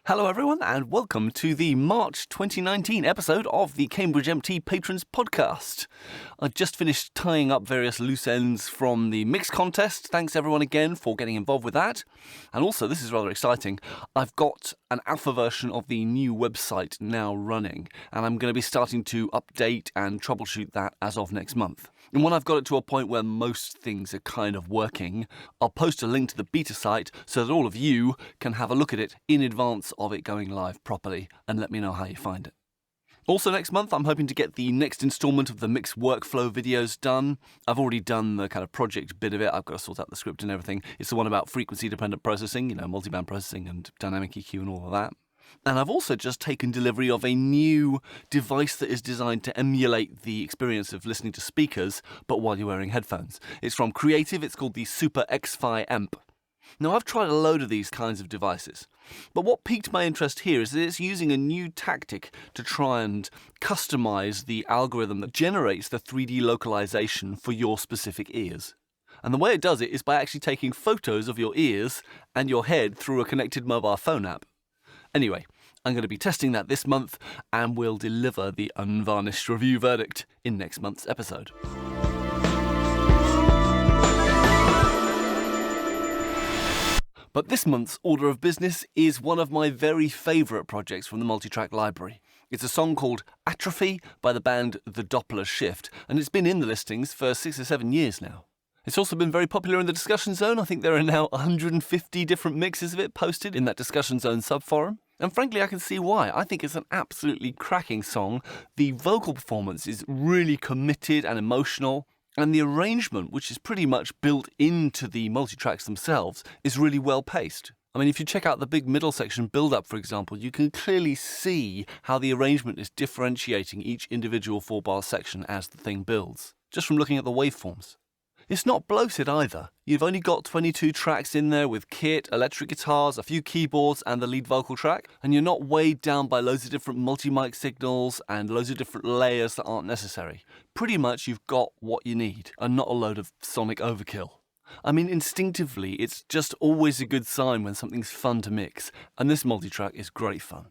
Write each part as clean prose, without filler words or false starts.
Hello everyone and welcome to the March 2019 episode of the Cambridge MT Patrons Podcast. I just finished tying up various loose ends from the mix contest. Thanks everyone again for getting involved with that. And also, this is rather exciting, I've got an alpha version of the new website now running, and I'm going to be starting to update and troubleshoot that as of next month. And when I've got it to a point where most things are kind of working, I'll post a link to the beta site so that all of you can have a look at it in advance of it going live properly and let me know how you find it. Also next month, I'm hoping to get the next instalment of the mix workflow videos done. I've already done the kind of project bit of it. I've got to sort out the script and everything. It's the one about frequency-dependent processing, multiband processing and dynamic EQ and all of that. And I've also just taken delivery of a new device that is designed to emulate the experience of listening to speakers, but while you're wearing headphones. It's from Creative. It's called the Super X-Fi Amp. Now, I've tried a load of these kinds of devices, but what piqued my interest here is that it's using a new tactic to try and customize the algorithm that generates the 3D localization for your specific ears. And the way it does it is by actually taking photos of your ears and your head through a connected mobile phone app. Anyway, I'm going to be testing that this month, and we'll deliver the unvarnished review verdict in next month's episode. But this month's order of business is one of my very favourite projects from the Multitrack library. It's a song called Atrophy by the band The Doppler Shift, and it's been in the listings for 6 or 7 years now. It's also been very popular in the discussion zone. I think there are now 150 different mixes of it posted in that discussion zone subforum. And frankly, I can see why. I think it's an absolutely cracking song. The vocal performance is really committed and emotional. And the arrangement, which is pretty much built into the multitracks themselves, is really well paced. I mean, if you check out the big middle section build-up, for example, you can clearly see how the arrangement is differentiating each individual 4-bar section as the thing builds, just from looking at the waveforms. It's not bloated either. You've only got 22 tracks in there with kit, electric guitars, a few keyboards and the lead vocal track, and you're not weighed down by loads of different multi-mic signals and loads of different layers that aren't necessary. Pretty much you've got what you need and not a load of sonic overkill. I mean, instinctively, it's just always a good sign when something's fun to mix, and this multitrack is great fun.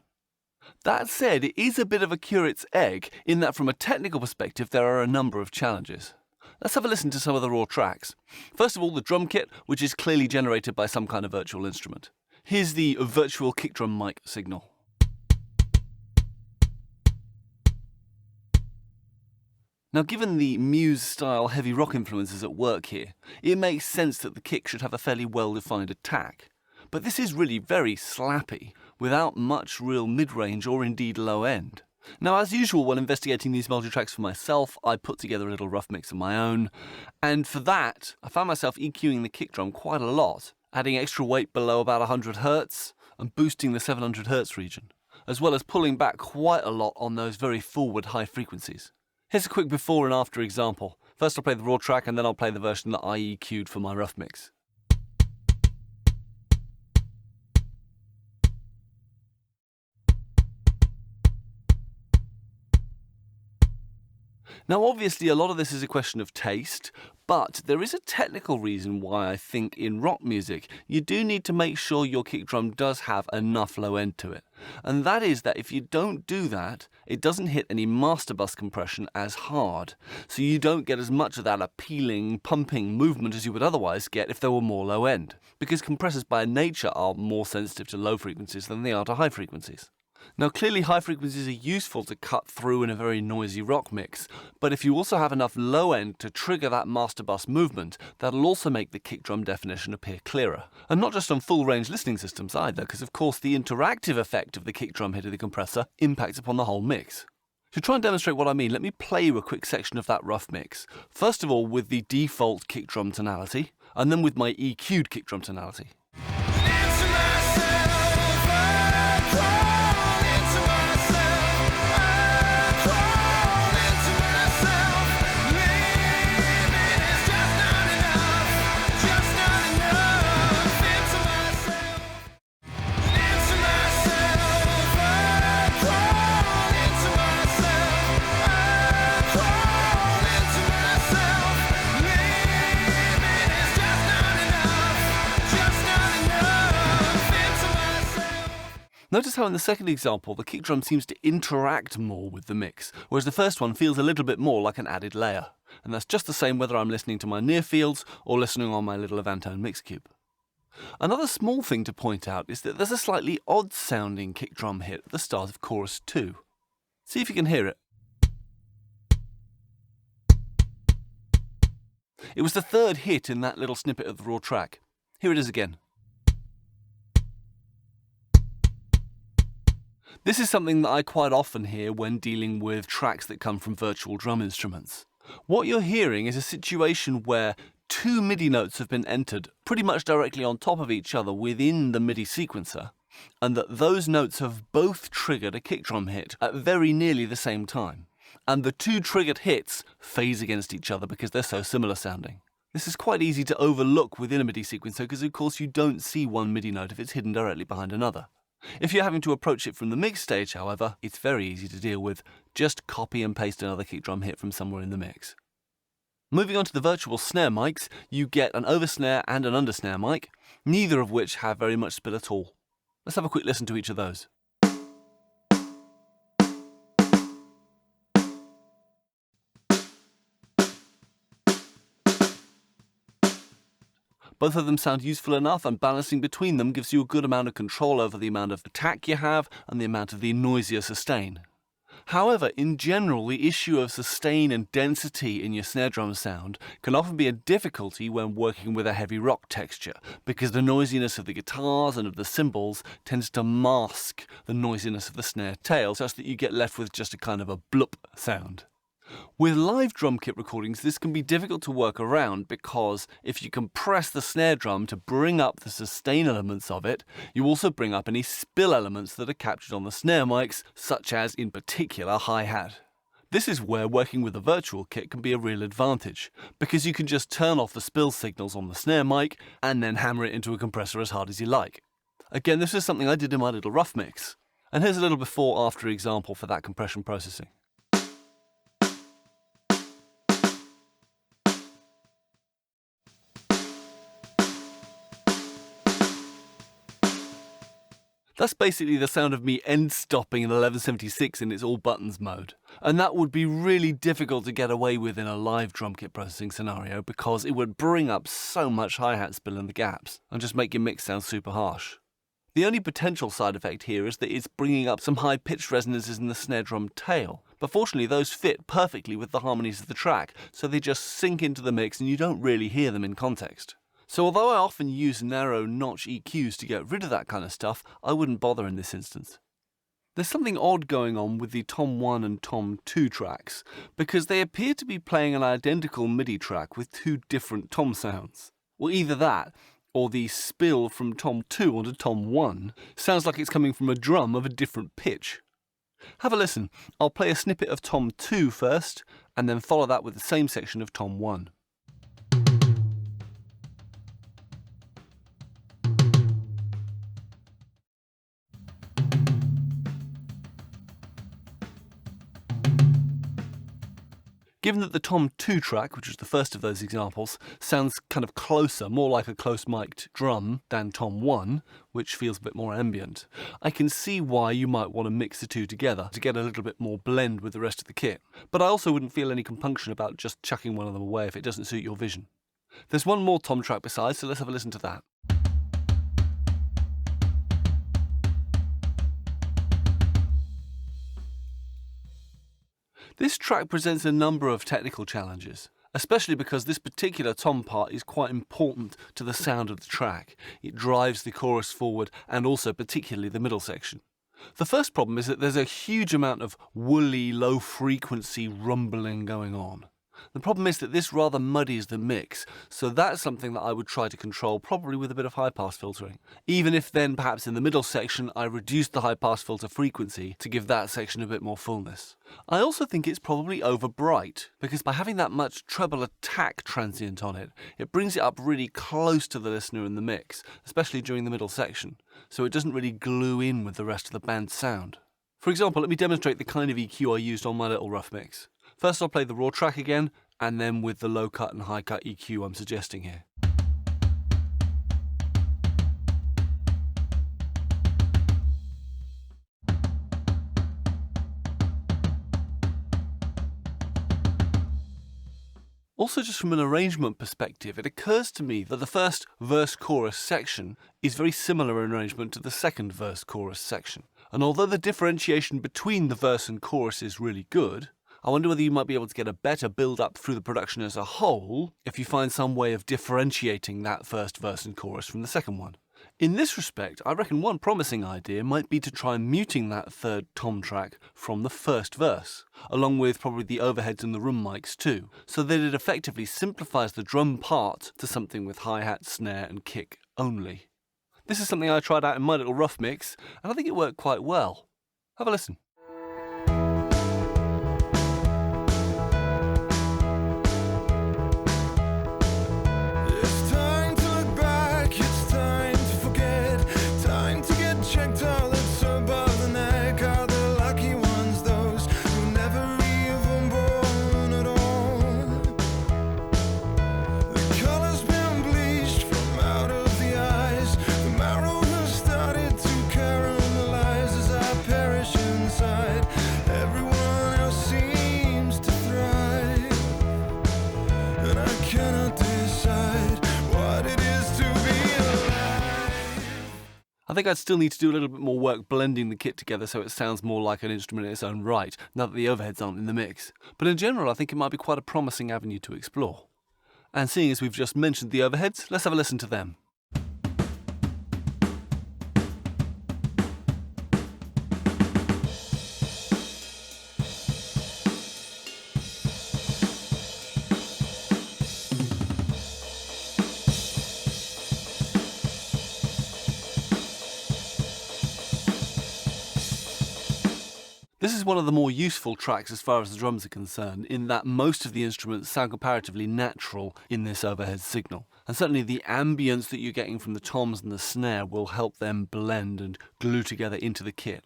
That said, it is a bit of a curate's egg in that from a technical perspective there are a number of challenges. Let's have a listen to some of the raw tracks. First of all, the drum kit, which is clearly generated by some kind of virtual instrument. Here's the virtual kick drum mic signal. Now, given the Muse-style heavy rock influences at work here, it makes sense that the kick should have a fairly well-defined attack. But this is really very slappy, without much real mid-range or indeed low end. Now, as usual, when investigating these multitracks for myself, I put together a little rough mix of my own, and for that, I found myself EQing the kick drum quite a lot, adding extra weight below about 100 Hz and boosting the 700 Hz region, as well as pulling back quite a lot on those very forward high frequencies. Here's a quick before and after example. First I'll play the raw track and then I'll play the version that I EQ'd for my rough mix. Now, obviously, a lot of this is a question of taste, but there is a technical reason why I think in rock music you do need to make sure your kick drum does have enough low end to it. And that is that if you don't do that, it doesn't hit any master bus compression as hard. So you don't get as much of that appealing, pumping movement as you would otherwise get if there were more low end. Because compressors by nature are more sensitive to low frequencies than they are to high frequencies. Now, clearly high frequencies are useful to cut through in a very noisy rock mix, but if you also have enough low end to trigger that master bus movement, that'll also make the kick drum definition appear clearer. And not just on full range listening systems either, because of course the interactive effect of the kick drum hitting the compressor impacts upon the whole mix. To try and demonstrate what I mean, let me play you a quick section of that rough mix. First of all with the default kick drum tonality, and then with my EQ'd kick drum tonality. Just Notice how in the second example the kick drum seems to interact more with the mix, whereas the first one feels a little bit more like an added layer. And that's just the same whether I'm listening to my near fields or listening on my little Avantone Mixcube. Another small thing to point out is that there's a slightly odd sounding kick drum hit at the start of chorus 2. See if you can hear it. It was the third hit in that little snippet of the raw track. Here it is again. This is something that I quite often hear when dealing with tracks that come from virtual drum instruments. What you're hearing is a situation where two MIDI notes have been entered pretty much directly on top of each other within the MIDI sequencer, and that those notes have both triggered a kick drum hit at very nearly the same time. And the two triggered hits phase against each other because they're so similar sounding. This is quite easy to overlook within a MIDI sequencer because of course you don't see one MIDI note if it's hidden directly behind another. If you're having to approach it from the mix stage, however, it's very easy to deal with. Just copy and paste another kick drum hit from somewhere in the mix. Moving on to the virtual snare mics, you get an oversnare and an undersnare mic, neither of which have very much spill at all. Let's have a quick listen to each of those. Both of them sound useful enough, and balancing between them gives you a good amount of control over the amount of attack you have and the amount of the noisier sustain. However, in general, the issue of sustain and density in your snare drum sound can often be a difficulty when working with a heavy rock texture, because the noisiness of the guitars and of the cymbals tends to mask the noisiness of the snare tail, such that you get left with just a kind of a bloop sound. With live drum kit recordings, this can be difficult to work around because if you compress the snare drum to bring up the sustain elements of it, you also bring up any spill elements that are captured on the snare mics, such as, in particular, hi-hat. This is where working with a virtual kit can be a real advantage, because you can just turn off the spill signals on the snare mic and then hammer it into a compressor as hard as you like. Again, this is something I did in my little rough mix. And here's a little before-after example for that compression processing. That's basically the sound of me end-stopping an 1176 in its all-buttons mode. And that would be really difficult to get away with in a live drum kit processing scenario because it would bring up so much hi-hat spill in the gaps and just make your mix sound super harsh. The only potential side effect here is that it's bringing up some high-pitched resonances in the snare drum tail. But fortunately those fit perfectly with the harmonies of the track, so they just sink into the mix and you don't really hear them in context. So although I often use narrow notch EQs to get rid of that kind of stuff, I wouldn't bother in this instance. There's something odd going on with the Tom 1 and Tom 2 tracks, because they appear to be playing an identical MIDI track with two different tom sounds. Well, either that, or the spill from Tom 2 onto Tom 1 sounds like it's coming from a drum of a different pitch. Have a listen. I'll play a snippet of Tom 2 first, and then follow that with the same section of Tom 1. Given that the Tom 2 track, which was the first of those examples, sounds kind of closer, more like a close-mic'd drum than Tom 1, which feels a bit more ambient, I can see why you might want to mix the two together to get a little bit more blend with the rest of the kit. But I also wouldn't feel any compunction about just chucking one of them away if it doesn't suit your vision. There's one more Tom track besides, so let's have a listen to that. This track presents a number of technical challenges, especially because this particular tom part is quite important to the sound of the track. It drives the chorus forward and also particularly the middle section. The first problem is that there's a huge amount of woolly, low-frequency rumbling going on. The problem is that this rather muddies the mix, so that's something that I would try to control, probably with a bit of high-pass filtering. Even if then, perhaps in the middle section, I reduce the high-pass filter frequency to give that section a bit more fullness. I also think it's probably over-bright, because by having that much treble attack transient on it, it brings it up really close to the listener in the mix, especially during the middle section, so it doesn't really glue in with the rest of the band's sound. For example, let me demonstrate the kind of EQ I used on my little rough mix. First I'll play the raw track again, and then with the low cut and high cut EQ I'm suggesting here. Also, just from an arrangement perspective, it occurs to me that the first verse-chorus section is very similar in arrangement to the second verse-chorus section. And although the differentiation between the verse and chorus is really good, I wonder whether you might be able to get a better build-up through the production as a whole if you find some way of differentiating that first verse and chorus from the second one. In this respect, I reckon one promising idea might be to try muting that third tom track from the first verse, along with probably the overheads and the room mics too, so that it effectively simplifies the drum part to something with hi-hat, snare and kick only. This is something I tried out in my little rough mix, and I think it worked quite well. Have a listen. I think I'd still need to do a little bit more work blending the kit together so it sounds more like an instrument in its own right, now that the overheads aren't in the mix. But in general, I think it might be quite a promising avenue to explore. And seeing as we've just mentioned the overheads, let's have a listen to them. This is one of the more useful tracks as far as the drums are concerned, in that most of the instruments sound comparatively natural in this overhead signal. And certainly the ambience that you're getting from the toms and the snare will help them blend and glue together into the kit.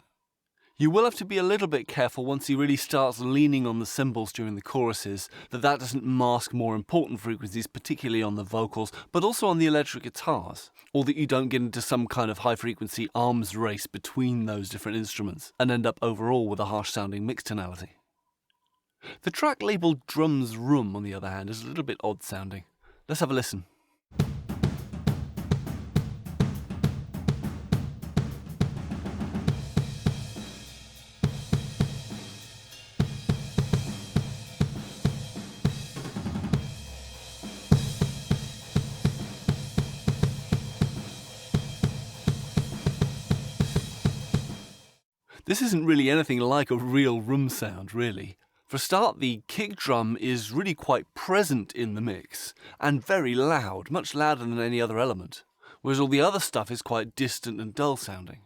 You will have to be a little bit careful once he really starts leaning on the cymbals during the choruses, that doesn't mask more important frequencies, particularly on the vocals, but also on the electric guitars, or that you don't get into some kind of high-frequency arms race between those different instruments, and end up overall with a harsh-sounding mixed tonality. The track labelled Drums Room, on the other hand, is a little bit odd-sounding. Let's have a listen. This isn't really anything like a real room sound, really. For a start, the kick drum is really quite present in the mix, and very loud, much louder than any other element, whereas all the other stuff is quite distant and dull sounding.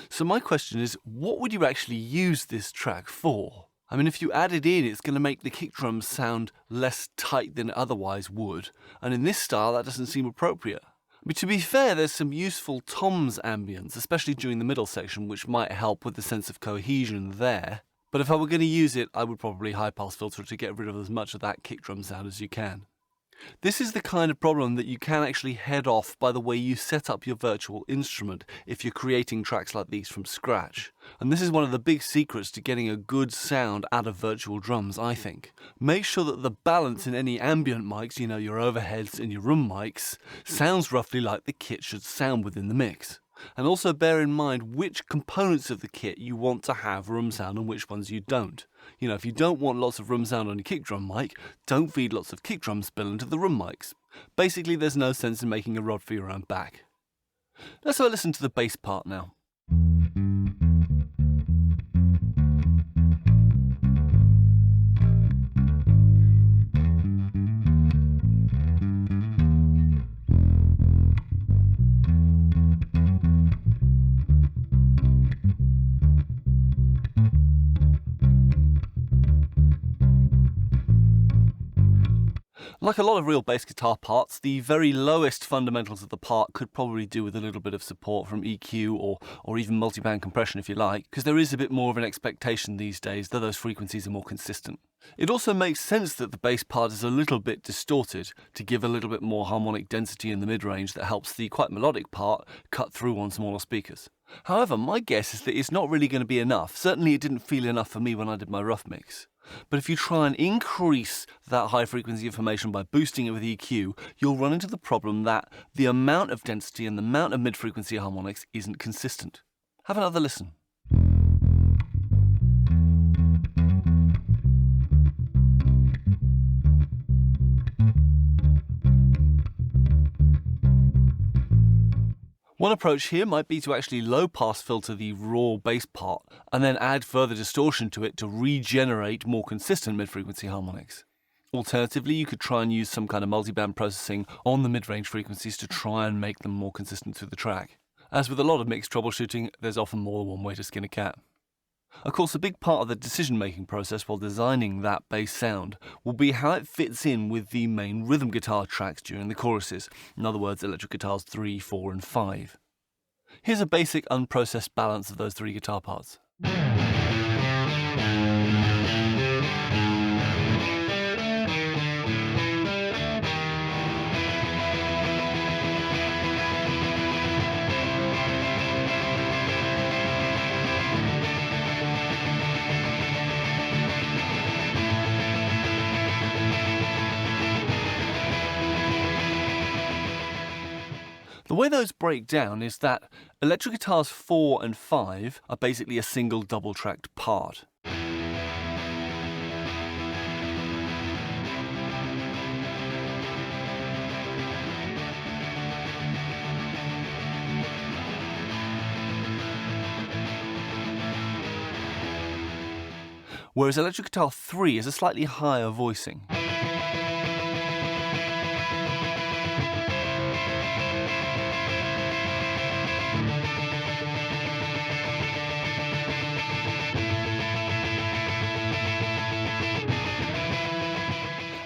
So my question is, what would you actually use this track for? I mean, if you add it in, it's going to make the kick drums sound less tight than it otherwise would, and in this style that doesn't seem appropriate. But to be fair, there's some useful toms ambience, especially during the middle section, which might help with the sense of cohesion there. But if I were going to use it, I would probably high-pass filter it to get rid of as much of that kick drum sound as you can. This is the kind of problem that you can actually head off by the way you set up your virtual instrument if you're creating tracks like these from scratch. And this is one of the big secrets to getting a good sound out of virtual drums, I think. Make sure that the balance in any ambient mics, you know, your overheads and your room mics, sounds roughly like the kit should sound within the mix. And also bear in mind which components of the kit you want to have room sound and which ones you don't. You know, if you don't want lots of room sound on your kick drum mic, don't feed lots of kick drum spill into the room mics. Basically, there's no sense in making a rod for your own back. Let's have a listen to the bass part now. Like a lot of real bass guitar parts, the very lowest fundamentals of the part could probably do with a little bit of support from EQ or even multiband compression if you like, because there is a bit more of an expectation these days, though those frequencies are more consistent. It also makes sense that the bass part is a little bit distorted to give a little bit more harmonic density in the mid-range that helps the quite melodic part cut through on smaller speakers. However, my guess is that it's not really going to be enough. Certainly it didn't feel enough for me when I did my rough mix. But if you try and increase that high frequency information by boosting it with EQ, you'll run into the problem that the amount of density and the amount of mid-frequency harmonics isn't consistent. Have another listen. One approach here might be to actually low-pass filter the raw bass part and then add further distortion to it to regenerate more consistent mid-frequency harmonics. Alternatively, you could try and use some kind of multiband processing on the mid-range frequencies to try and make them more consistent through the track. As with a lot of mixed troubleshooting, there's often more than one way to skin a cat. Of course, a big part of the decision-making process while designing that bass sound will be how it fits in with the main rhythm guitar tracks during the choruses, in other words, electric guitars 3, 4 and 5. Here's a basic unprocessed balance of those three guitar parts. The way those break down is that electric guitars 4 and 5 are basically a single double-tracked part. Whereas electric guitar 3 is a slightly higher voicing.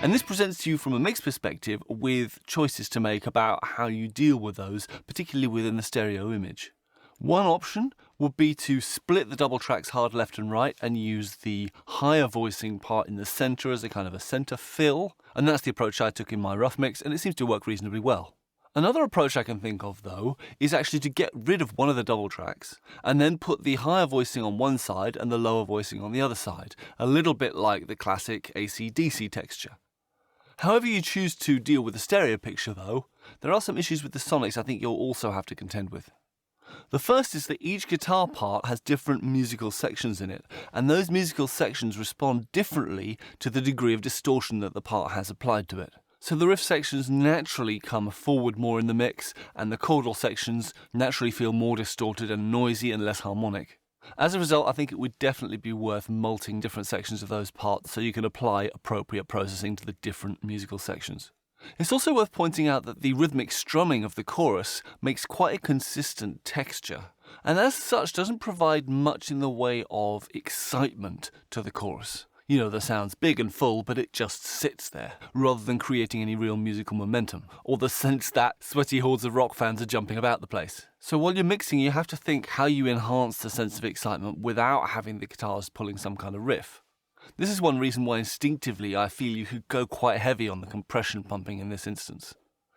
And this presents you from a mix perspective with choices to make about how you deal with those, particularly within the stereo image. One option would be to split the double tracks hard left and right and use the higher voicing part in the center as a kind of a center fill, and that's the approach I took in my rough mix, and it seems to work reasonably well. Another approach I can think of, though, is actually to get rid of one of the double tracks and then put the higher voicing on one side and the lower voicing on the other side, a little bit like the classic AC/DC texture. However you choose to deal with the stereo picture, though, there are some issues with the sonics I think you'll also have to contend with. The first is that each guitar part has different musical sections in it, and those musical sections respond differently to the degree of distortion that the part has applied to it. So the riff sections naturally come forward more in the mix, and the chordal sections naturally feel more distorted and noisy and less harmonic. As a result, I think it would definitely be worth multing different sections of those parts so you can apply appropriate processing to the different musical sections. It's also worth pointing out that the rhythmic strumming of the chorus makes quite a consistent texture, and as such doesn't provide much in the way of excitement to the chorus. You know, the sound's big and full, but it just sits there, rather than creating any real musical momentum, or the sense that sweaty hordes of rock fans are jumping about the place. So while you're mixing, you have to think how you enhance the sense of excitement without having the guitars pulling some kind of riff. This is one reason why instinctively I feel you could go quite heavy on the compression pumping in this instance.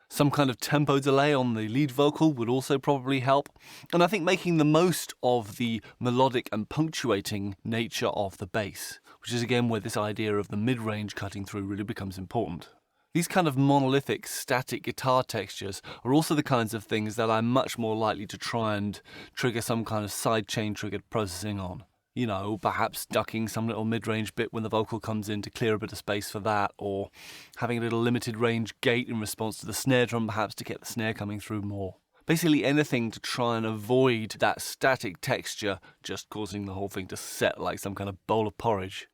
Some kind of tempo delay on the lead vocal would also probably help, and I think making the most of the melodic and punctuating nature of the bass, which is again where this idea of the mid-range cutting through really becomes important. These kind of monolithic, static guitar textures are also the kinds of things that I'm much more likely to try and trigger some kind of sidechain triggered processing on. You know, perhaps ducking some little mid-range bit when the vocal comes in to clear a bit of space for that, or having a little limited range gate in response to the snare drum perhaps to get the snare coming through more. Basically anything to try and avoid that static texture just causing the whole thing to set like some kind of bowl of porridge.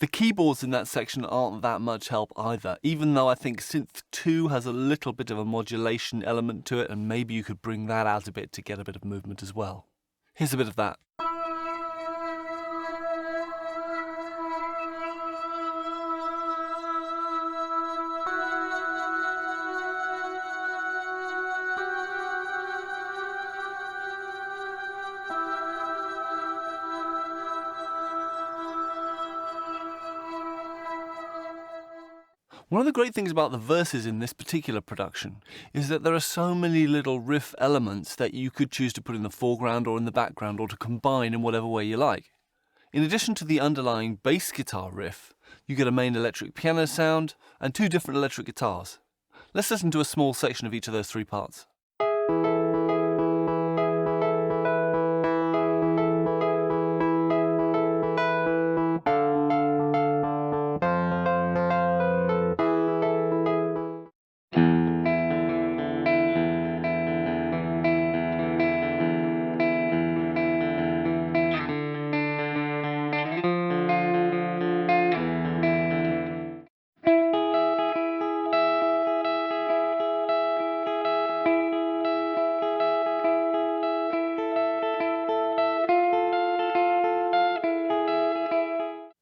The keyboards in that section aren't that much help either, even though I think Synth 2 has a little bit of a modulation element to it, and maybe you could bring that out a bit to get a bit of movement as well. Here's a bit of that. One of the great things about the verses in this particular production is that there are so many little riff elements that you could choose to put in the foreground or in the background or to combine in whatever way you like. In addition to the underlying bass guitar riff, you get a main electric piano sound and 2 different electric guitars. Let's listen to a small section of each of those 3 parts.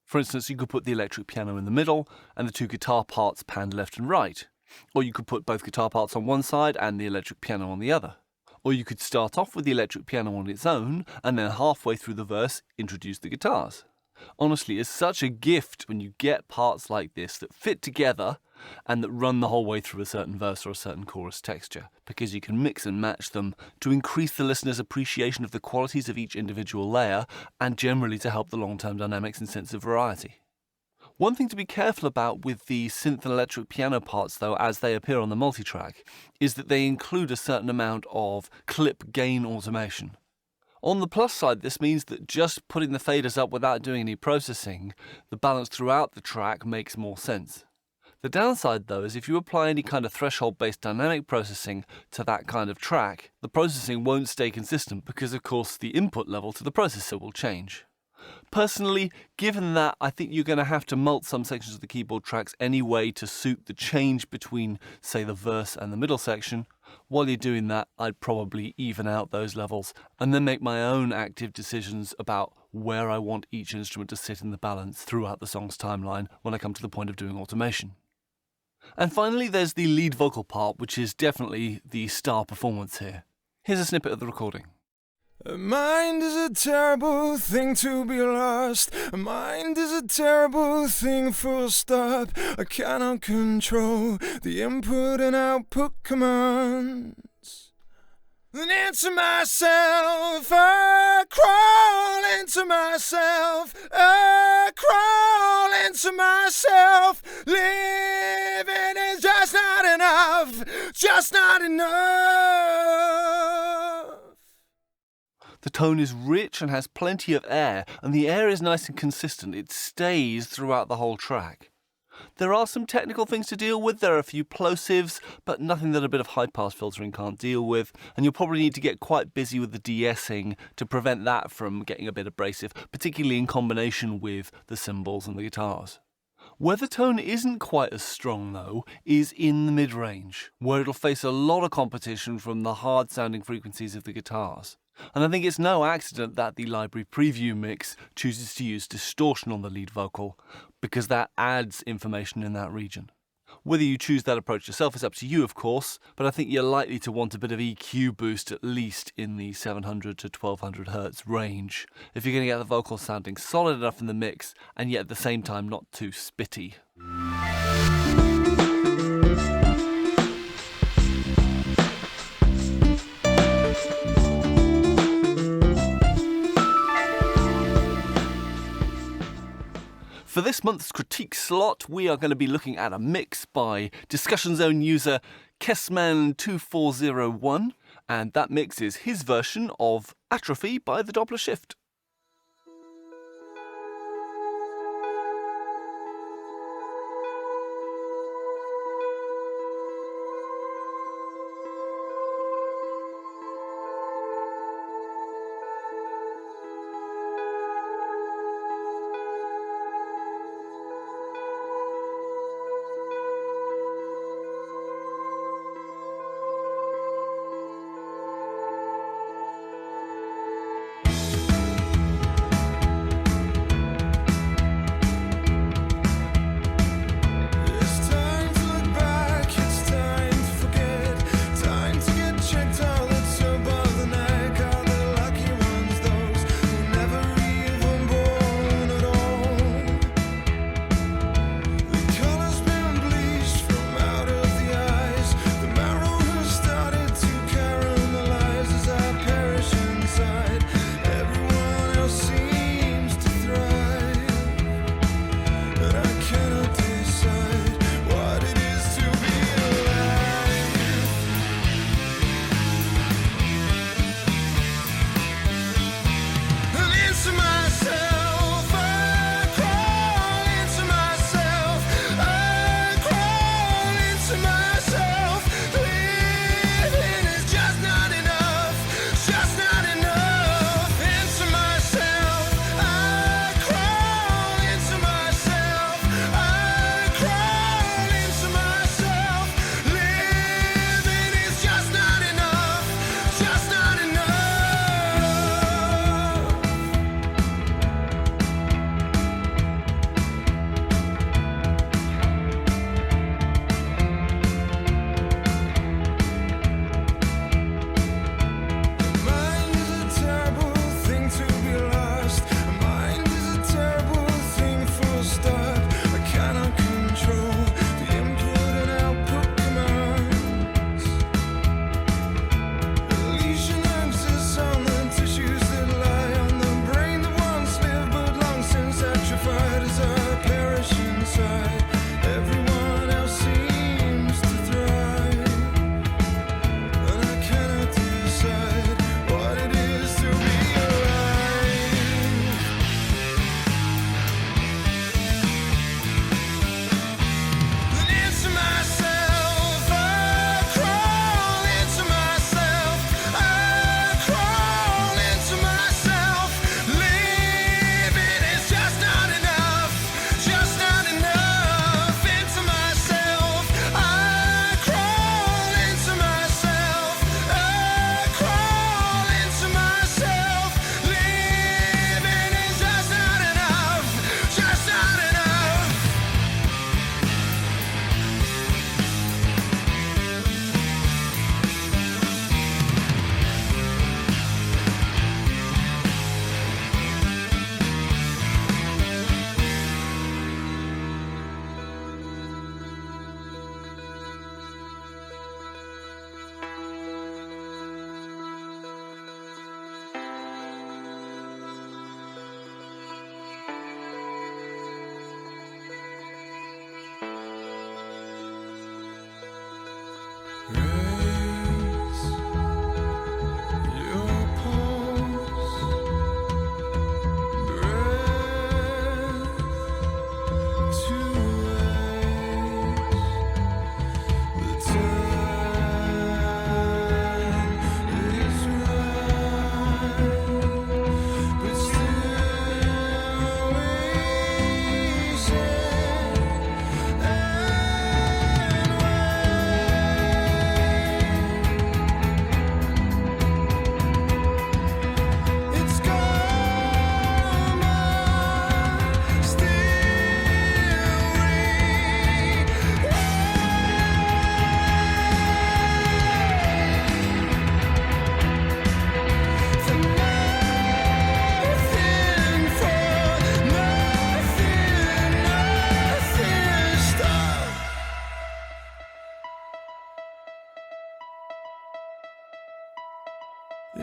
For instance, you could put the electric piano in the middle and the 2 guitar parts panned left and right. Or you could put both guitar parts on one side and the electric piano on the other. Or you could start off with the electric piano on its own and then halfway through the verse introduce the guitars. Honestly, it's such a gift when you get parts like this that fit together and that run the whole way through a certain verse or a certain chorus texture, because you can mix and match them to increase the listener's appreciation of the qualities of each individual layer and generally to help the long-term dynamics and sense of variety. One thing to be careful about with the synth and electric piano parts, though, as they appear on the multitrack, is that they include a certain amount of clip gain automation. On the plus side, this means that just putting the faders up without doing any processing, the balance throughout the track makes more sense. The downside, though, is if you apply any kind of threshold-based dynamic processing to that kind of track, the processing won't stay consistent because, of course, the input level to the processor will change. Personally, given that, I think you're going to have to mult some sections of the keyboard tracks anyway to suit the change between, say, the verse and the middle section. While you're doing that, I'd probably even out those levels and then make my own active decisions about where I want each instrument to sit in the balance throughout the song's timeline when I come to the point of doing automation. And finally, there's the lead vocal part, which is definitely the star performance here. Here's a snippet of the recording. A mind is a terrible thing to be lost. A mind is a terrible thing, full stop. I cannot control the input and output commands. And into myself, I crawl into myself, I crawl into myself. Living is just not enough, just not enough. The tone is rich and has plenty of air, and the air is nice and consistent. It stays throughout the whole track. There are some technical things to deal with. There are a few plosives, but nothing that a bit of high-pass filtering can't deal with, and you'll probably need to get quite busy with the de-essing to prevent that from getting a bit abrasive, particularly in combination with the cymbals and the guitars. Where the tone isn't quite as strong, though, is in the mid-range, where it'll face a lot of competition from the hard-sounding frequencies of the guitars. And I think it's no accident that the library preview mix chooses to use distortion on the lead vocal, because that adds information in that region. Whether you choose that approach yourself is up to you, of course, but I think you're likely to want a bit of EQ boost at least in the 700 to 1200 Hz range, if you're going to get the vocals sounding solid enough in the mix, and yet at the same time not too spitty. For this month's critique slot, we are going to be looking at a mix by Discussion Zone user Kessman2401, and that mix is his version of Atrophy by the Doppler Shift.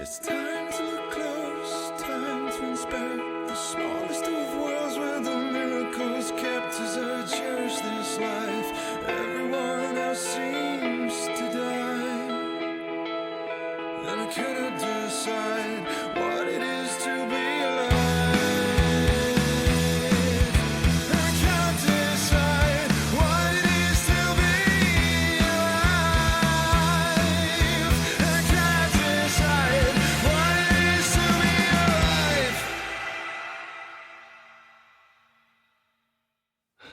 It's time to look close, time to inspect the smallest of worlds where the miracles kept as I cherish this life. Everyone else seems to die, and I cannot decide what it is to be alive. I can't decide what it is to be alive. I can't decide what it is to be alive.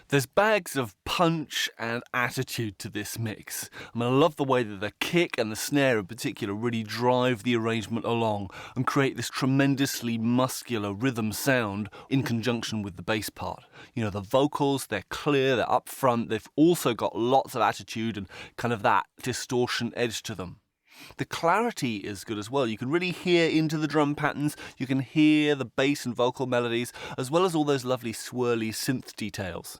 There's bags of punch and attitude to this mix. I mean, I love the way that the kick and the snare in particular really drive the arrangement along and create this tremendously muscular rhythm sound in conjunction with the bass part. You know, the vocals, they're clear, they're up front, they've also got lots of attitude and kind of that distortion edge to them. The clarity is good as well. You can really hear into the drum patterns, you can hear the bass and vocal melodies, as well as all those lovely swirly synth details.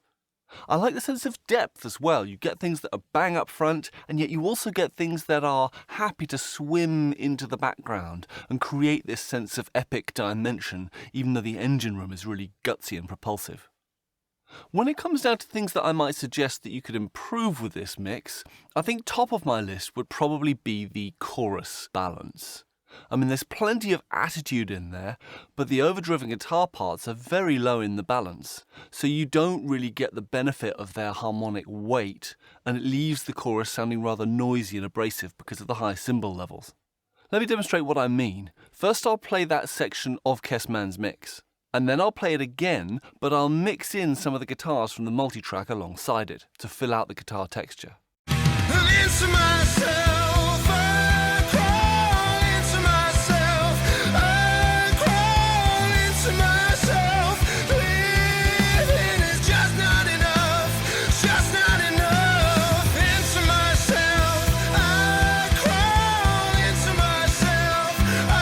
I like the sense of depth as well. You get things that are bang up front, and yet you also get things that are happy to swim into the background and create this sense of epic dimension, even though the engine room is really gutsy and propulsive. When it comes down to things that I might suggest that you could improve with this mix, I think top of my list would probably be the chorus balance. I mean, there's plenty of attitude in there, but the overdriven guitar parts are very low in the balance, so you don't really get the benefit of their harmonic weight, and it leaves the chorus sounding rather noisy and abrasive because of the high cymbal levels. Let me demonstrate what I mean. First, I'll play that section of Kessman's mix, and then I'll play it again, but I'll mix in some of the guitars from the multitrack alongside it to fill out the guitar texture. Into myself, I crawl into myself, I crawl into myself. Living is just not enough, just not enough. Into myself, I crawl into myself, I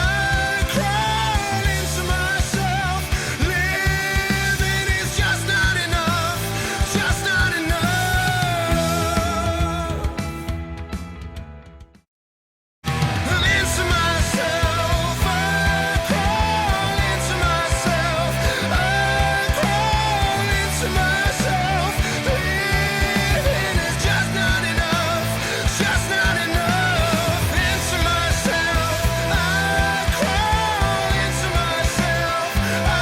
crawl into myself. Living is just not enough, just not enough. Into myself, I crawl into myself, I crawl into myself. Living is just not enough, just not enough. Into myself, I crawl into myself, I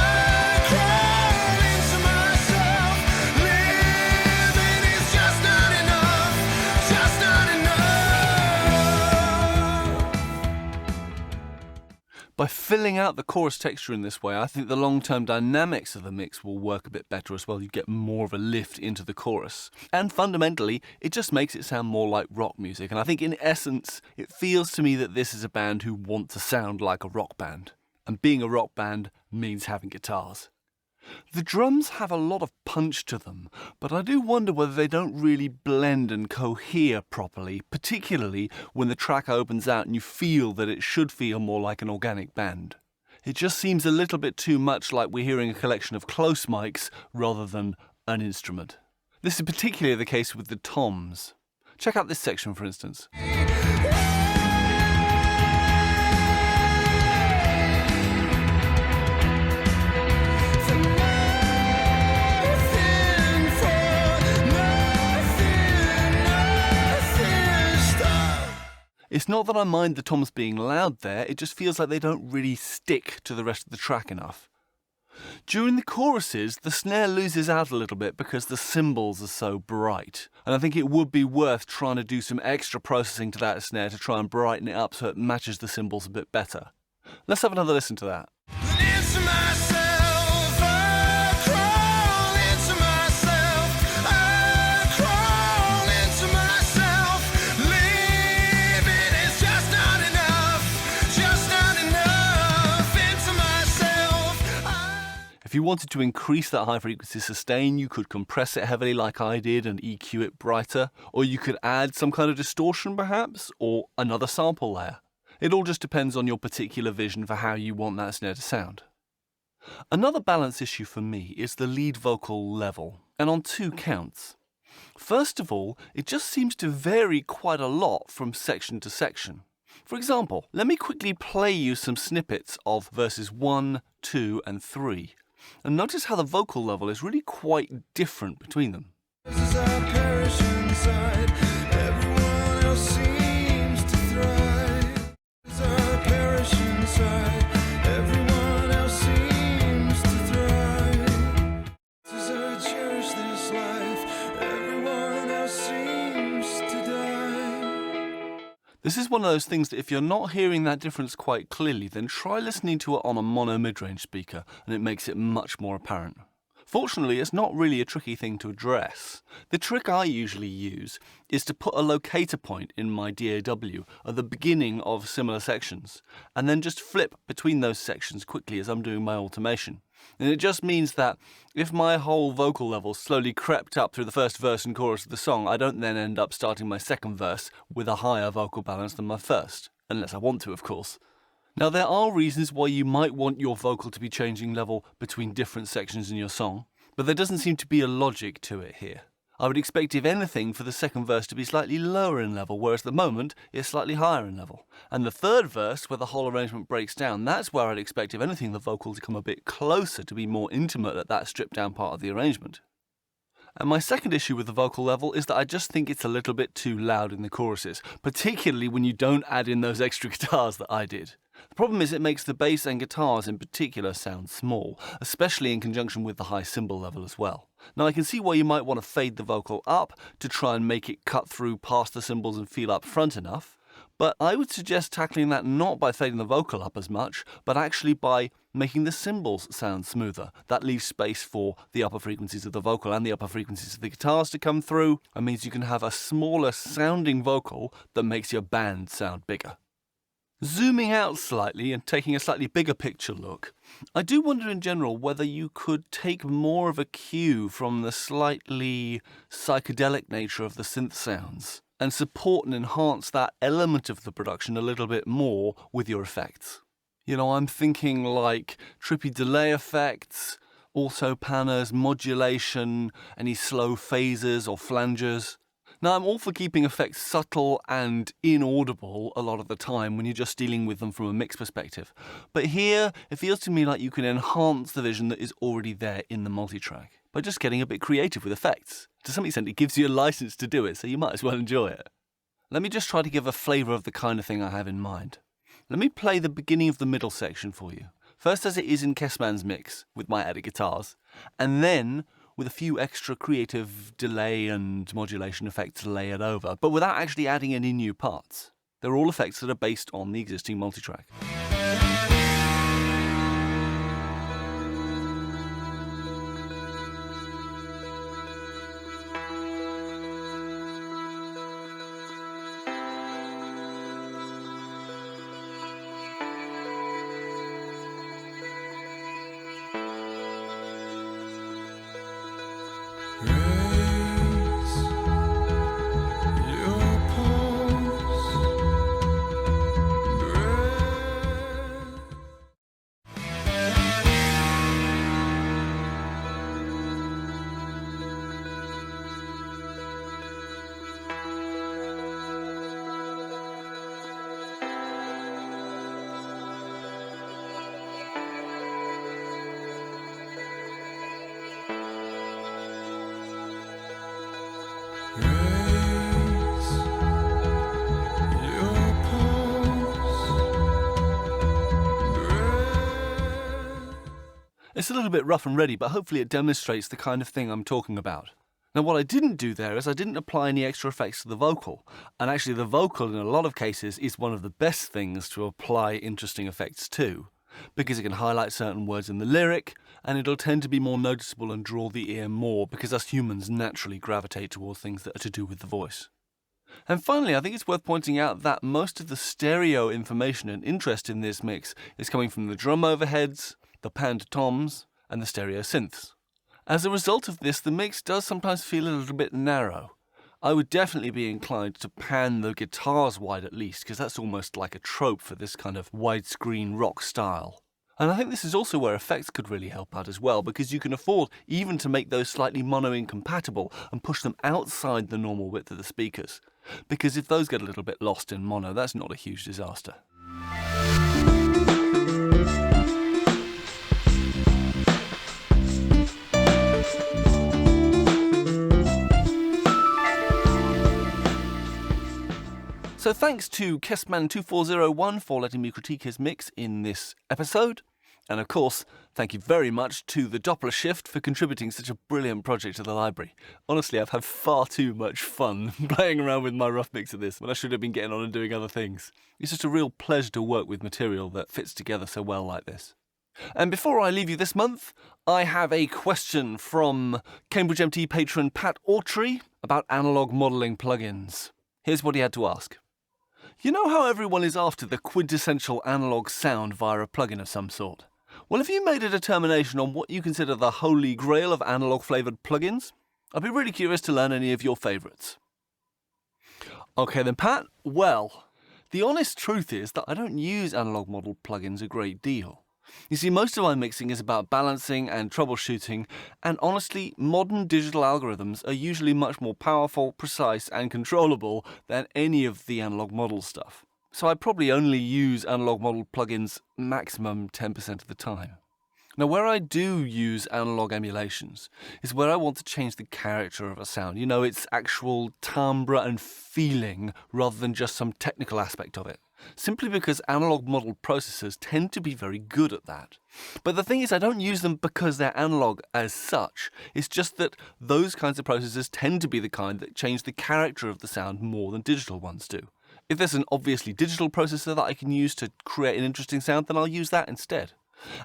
crawl into myself. Living is just not enough, just not enough. By filling out the chorus texture in this way, I think the long-term dynamics of the mix will work a bit better as well. You get more of a lift into the chorus. And fundamentally, it just makes it sound more like rock music. And I think in essence, it feels to me that this is a band who want to sound like a rock band. And being a rock band means having guitars. The drums have a lot of punch to them, but I do wonder whether they don't really blend and cohere properly, particularly when the track opens out and you feel that it should feel more like an organic band. It just seems a little bit too much like we're hearing a collection of close mics rather than an instrument. This is particularly the case with the toms. Check out this section, for instance. It's not that I mind the toms being loud there, it just feels like they don't really stick to the rest of the track enough. During the choruses, the snare loses out a little bit because the cymbals are so bright, and I think it would be worth trying to do some extra processing to that snare to try and brighten it up so it matches the cymbals a bit better. Let's have another listen to that. Into myself, I crawl into myself, I crawl into myself. Living is just not enough, just not enough. Into myself. If you wanted to increase that high frequency sustain, you could compress it heavily like I did and EQ it brighter, or you could add some kind of distortion perhaps, or another sample layer. It all just depends on your particular vision for how you want that snare to sound. Another balance issue for me is the lead vocal level, and on two counts. First of all, it just seems to vary quite a lot from section to section. For example, let me quickly play you some snippets of verses 1, 2 and 3, and notice how the vocal level is really quite different between them. As I perish inside, everyone else seems to thrive. As I perish inside, everyone else seems to thrive. As I cherish this life, everyone else seems to die. This is one of those things that if you're not hearing that difference quite clearly, then try listening to it on a mono mid-range speaker, and it makes it much more apparent. Fortunately, it's not really a tricky thing to address. The trick I usually use is to put a locator point in my DAW at the beginning of similar sections, and then just flip between those sections quickly as I'm doing my automation. And it just means that if my whole vocal level slowly crept up through the first verse and chorus of the song, I don't then end up starting my second verse with a higher vocal balance than my first. Unless I want to, of course. Now, there are reasons why you might want your vocal to be changing level between different sections in your song, but there doesn't seem to be a logic to it here. I would expect, if anything, for the second verse to be slightly lower in level, whereas at the moment it's slightly higher in level. And the third verse, where the whole arrangement breaks down, that's where I'd expect, if anything, the vocal to come a bit closer to be more intimate at that stripped down part of the arrangement. And my second issue with the vocal level is that I just think it's a little bit too loud in the choruses, particularly when you don't add in those extra guitars that I did. The problem is it makes the bass and guitars in particular sound small, especially in conjunction with the high cymbal level as well. Now I can see why you might want to fade the vocal up to try and make it cut through past the cymbals and feel up front enough, but I would suggest tackling that not by fading the vocal up as much, but actually by making the cymbals sound smoother. That leaves space for the upper frequencies of the vocal and the upper frequencies of the guitars to come through, and means you can have a smaller sounding vocal that makes your band sound bigger. Zooming out slightly and taking a slightly bigger picture look, I do wonder in general whether you could take more of a cue from the slightly psychedelic nature of the synth sounds and support and enhance that element of the production a little bit more with your effects. You know, I'm thinking like trippy delay effects, auto panners, modulation, any slow phasers or flangers. Now, I'm all for keeping effects subtle and inaudible a lot of the time when you're just dealing with them from a mix perspective. But here, it feels to me like you can enhance the vision that is already there in the multitrack by just getting a bit creative with effects. To some extent, it gives you a license to do it, so you might as well enjoy it. Let me just try to give a flavour of the kind of thing I have in mind. Let me play the beginning of the middle section for you. First as it is in Kessman's mix, with my added guitars, and then with a few extra creative delay and modulation effects layered over, but without actually adding any new parts. They're all effects that are based on the existing multitrack. It's a little bit rough and ready, but hopefully it demonstrates the kind of thing I'm talking about. Now, what I didn't do there is I didn't apply any extra effects to the vocal. And actually, the vocal, in a lot of cases, is one of the best things to apply interesting effects to, because it can highlight certain words in the lyric, and it'll tend to be more noticeable and draw the ear more, because us humans naturally gravitate towards things that are to do with the voice. And finally, I think it's worth pointing out that most of the stereo information and interest in this mix is coming from the drum overheads, the panned toms, and the stereo synths. As a result of this, the mix does sometimes feel a little bit narrow. I would definitely be inclined to pan the guitars wide at least, because that's almost like a trope for this kind of widescreen rock style. And I think this is also where effects could really help out as well, because you can afford even to make those slightly mono incompatible and push them outside the normal width of the speakers. because if those get a little bit lost in mono, that's not a huge disaster. So thanks to Kessman2401 for letting me critique his mix in this episode. And of course, thank you very much to the Doppler Shift for contributing such a brilliant project to the library. Honestly, I've had far too much fun playing around with my rough mix of this when I should have been getting on and doing other things. It's just a real pleasure to work with material that fits together so well like this. And before I leave you this month, I have a question from Cambridge MT patron Pat Autry about analog modelling plugins. Here's what he had to ask. You know how everyone is after the quintessential analog sound via a plugin of some sort? Well, have you made a determination on what you consider the holy grail of analog-flavoured plugins? I'd be really curious to learn any of your favourites. Okay then, Pat. Well, the honest truth is that I don't use analog model plugins a great deal. You see, most of my mixing is about balancing and troubleshooting, and honestly, modern digital algorithms are usually much more powerful, precise, and controllable than any of the analog model stuff. So I probably only use analog model plugins maximum 10% of the time. Now, where I do use analog emulations is where I want to change the character of a sound, its actual timbre and feeling rather than just some technical aspect of it. Simply because analog model processors tend to be very good at that. But the thing is, I don't use them because they're analog as such. It's just that those kinds of processors tend to be the kind that change the character of the sound more than digital ones do. If there's an obviously digital processor that I can use to create an interesting sound, then I'll use that instead.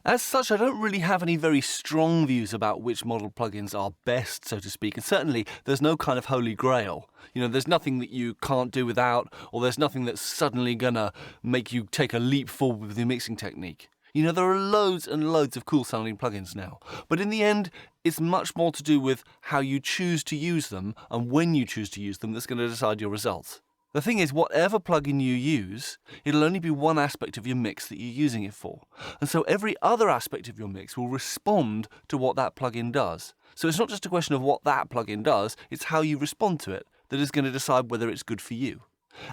As such, I don't really have any very strong views about which model plugins are best, so to speak, and certainly there's no kind of holy grail. There's nothing that you can't do without, or there's nothing that's suddenly gonna make you take a leap forward with your mixing technique. There are loads and loads of cool sounding plugins now, but in the end, it's much more to do with how you choose to use them and when you choose to use them that's going to decide your results. The thing is, whatever plugin you use, it'll only be one aspect of your mix that you're using it for. And so every other aspect of your mix will respond to what that plugin does. So it's not just a question of what that plugin does, it's how you respond to it that is going to decide whether it's good for you.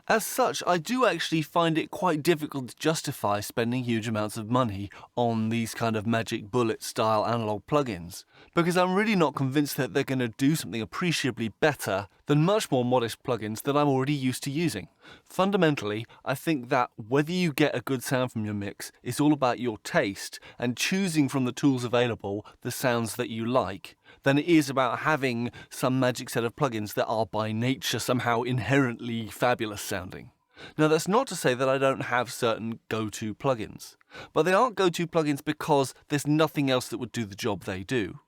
As such, I do actually find it quite difficult to justify spending huge amounts of money on these kind of magic bullet style analog plugins, because I'm really not convinced that they're going to do something appreciably better than much more modest plugins that I'm already used to using. Fundamentally, I think that whether you get a good sound from your mix is all about your taste and choosing from the tools available the sounds that you like, than it is about having some magic set of plugins that are by nature somehow inherently fabulous sounding. Now, that's not to say that I don't have certain go-to plugins, but they aren't go-to plugins because there's nothing else that would do the job they do.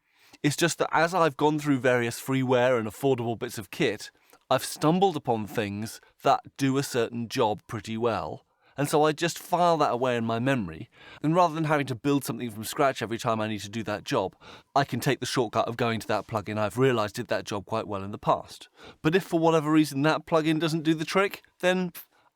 It's just that as I've gone through various freeware and affordable bits of kit, I've stumbled upon things that do a certain job pretty well, and so I just file that away in my memory, and rather than having to build something from scratch every time I need to do that job, I can take the shortcut of going to that plugin I've realised did that job quite well in the past. But if for whatever reason that plugin doesn't do the trick, then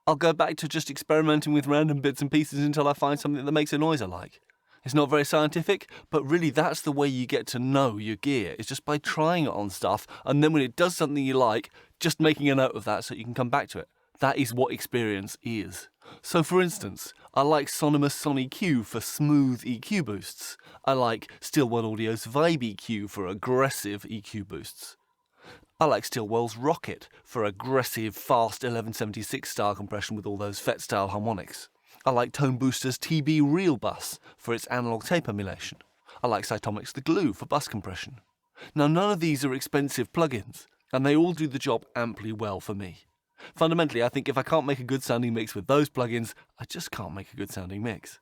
I'll go back to just experimenting with random bits and pieces until I find something that makes a noise I like. It's not very scientific, but really that's the way you get to know your gear, is just by trying it on stuff, and then when it does something you like, just making a note of that so you can come back to it. That is what experience is. So for instance, I like Sonymous Son EQ for smooth EQ boosts. I like Stillwell Audio's Vibe EQ for aggressive EQ boosts. I like Stillwell's Rocket for aggressive, fast 1176 style compression with all those FET style harmonics. I like Tone Booster's TB Real Bus for its analog tape emulation. I like Cytomic's The Glue for bus compression. Now, none of these are expensive plugins, and they all do the job amply well for me. Fundamentally, I think if I can't make a good sounding mix with those plugins, I just can't make a good sounding mix.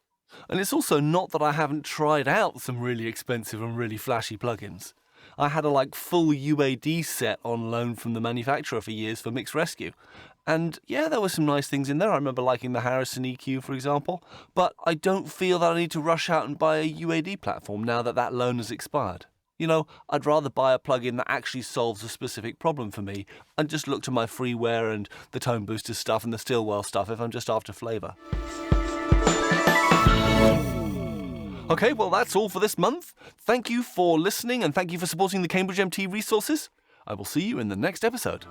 And it's also not that I haven't tried out some really expensive and really flashy plugins. I had a full UAD set on loan from the manufacturer for years for Mix Rescue. And yeah, there were some nice things in there. I remember liking the Harrison EQ, for example. But I don't feel that I need to rush out and buy a UAD platform now that that loan has expired. I'd rather buy a plugin that actually solves a specific problem for me and just look to my freeware and the Tone Booster stuff and the Stillwell stuff if I'm just after flavour. Okay, well that's all for this month. Thank you for listening and thank you for supporting the Cambridge MT resources. I will see you in the next episode.